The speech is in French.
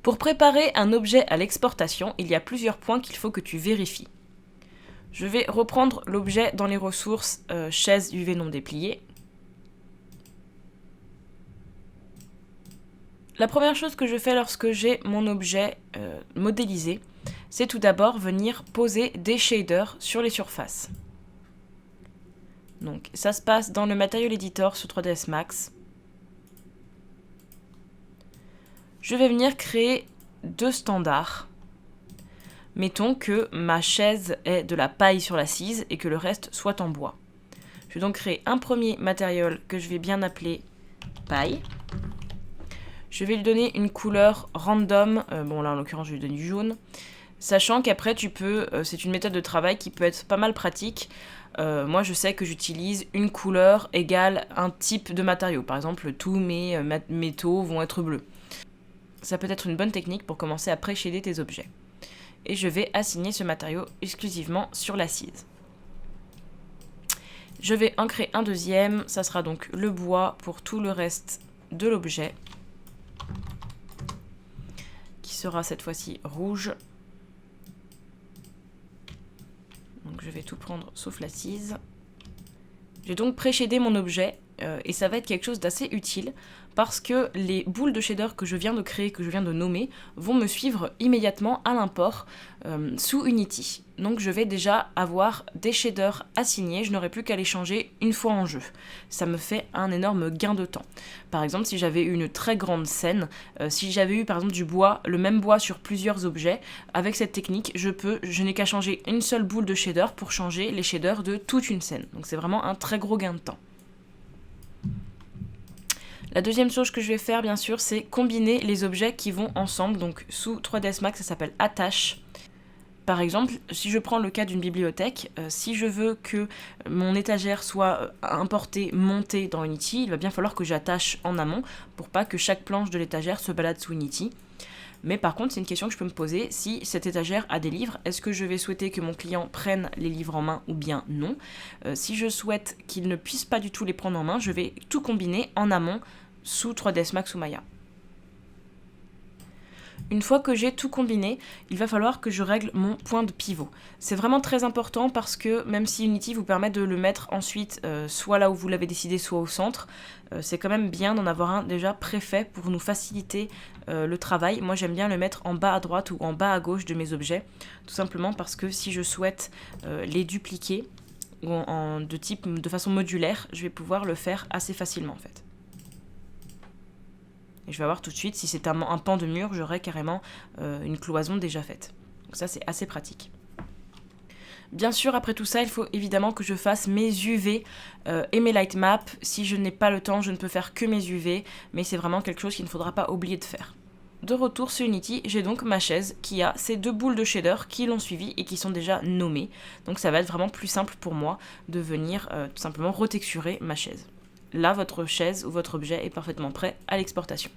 Pour préparer un objet à l'exportation, il y a plusieurs points qu'il faut que tu vérifies. Je vais reprendre l'objet dans les ressources chaise UV non dépliée. La première chose que je fais lorsque j'ai mon objet modélisé, c'est tout d'abord venir poser des shaders sur les surfaces. Donc ça se passe dans le Material Editor sur 3ds Max. Je vais venir créer deux standards. Mettons que ma chaise ait de la paille sur l'assise et que le reste soit en bois. Je vais donc créer un premier matériel que je vais bien appeler paille. Je vais lui donner une couleur random, bon là en l'occurrence je vais lui donner du jaune, sachant qu'après tu peux, c'est une méthode de travail qui peut être pas mal pratique. Moi je sais que j'utilise une couleur égale un type de matériau, par exemple tous mes métaux vont être bleus. Ça peut être une bonne technique pour commencer à pré-shader tes objets. Et je vais assigner ce matériau exclusivement sur l'assise. Je vais en créer un deuxième, ça sera donc le bois pour tout le reste de l'objet, qui sera cette fois-ci rouge. Donc je vais tout prendre sauf l'assise. J'ai donc pré-shadé mon objet et ça va être quelque chose d'assez utile parce que les boules de shader que je viens de créer, que je viens de nommer, vont me suivre immédiatement à l'import sous Unity. Donc je vais déjà avoir des shaders assignés, je n'aurai plus qu'à les changer une fois en jeu. Ça me fait un énorme gain de temps. Par exemple, si j'avais eu une très grande scène, si j'avais eu par exemple du bois, le même bois sur plusieurs objets, avec cette technique, je n'ai qu'à changer une seule boule de shader pour changer les shaders de toute une scène. Donc c'est vraiment un très gros gain de temps. La deuxième chose que je vais faire, bien sûr, c'est combiner les objets qui vont ensemble. Donc, sous 3ds Max, ça s'appelle attache. Par exemple, si je prends le cas d'une bibliothèque, si je veux que mon étagère soit importée, montée dans Unity, il va bien falloir que j'attache en amont pour pas que chaque planche de l'étagère se balade sous Unity. Mais par contre, c'est une question que je peux me poser. Si cette étagère a des livres, est-ce que je vais souhaiter que mon client prenne les livres en main ou bien non ? Si je souhaite qu'il ne puisse pas du tout les prendre en main, je vais tout combiner en amont sous 3ds Max ou Maya. Une fois que j'ai tout combiné, il va falloir que je règle mon point de pivot. C'est vraiment très important parce que même si Unity vous permet de le mettre ensuite soit là où vous l'avez décidé, soit au centre, c'est quand même bien d'en avoir un déjà préfet pour nous faciliter le travail. Moi j'aime bien le mettre en bas à droite ou en bas à gauche de mes objets, tout simplement parce que si je souhaite les dupliquer de façon modulaire, je vais pouvoir le faire assez facilement en fait. Et je vais voir tout de suite, si c'est un pan de mur, j'aurai carrément une cloison déjà faite. Donc ça, c'est assez pratique. Bien sûr, après tout ça, il faut évidemment que je fasse mes UV et mes light maps. Si je n'ai pas le temps, je ne peux faire que mes UV, mais c'est vraiment quelque chose qu'il ne faudra pas oublier de faire. De retour sur Unity, j'ai donc ma chaise qui a ces deux boules de shader qui l'ont suivi et qui sont déjà nommées. Donc ça va être vraiment plus simple pour moi de venir tout simplement retexturer ma chaise. Là, votre chaise ou votre objet est parfaitement prêt à l'exportation.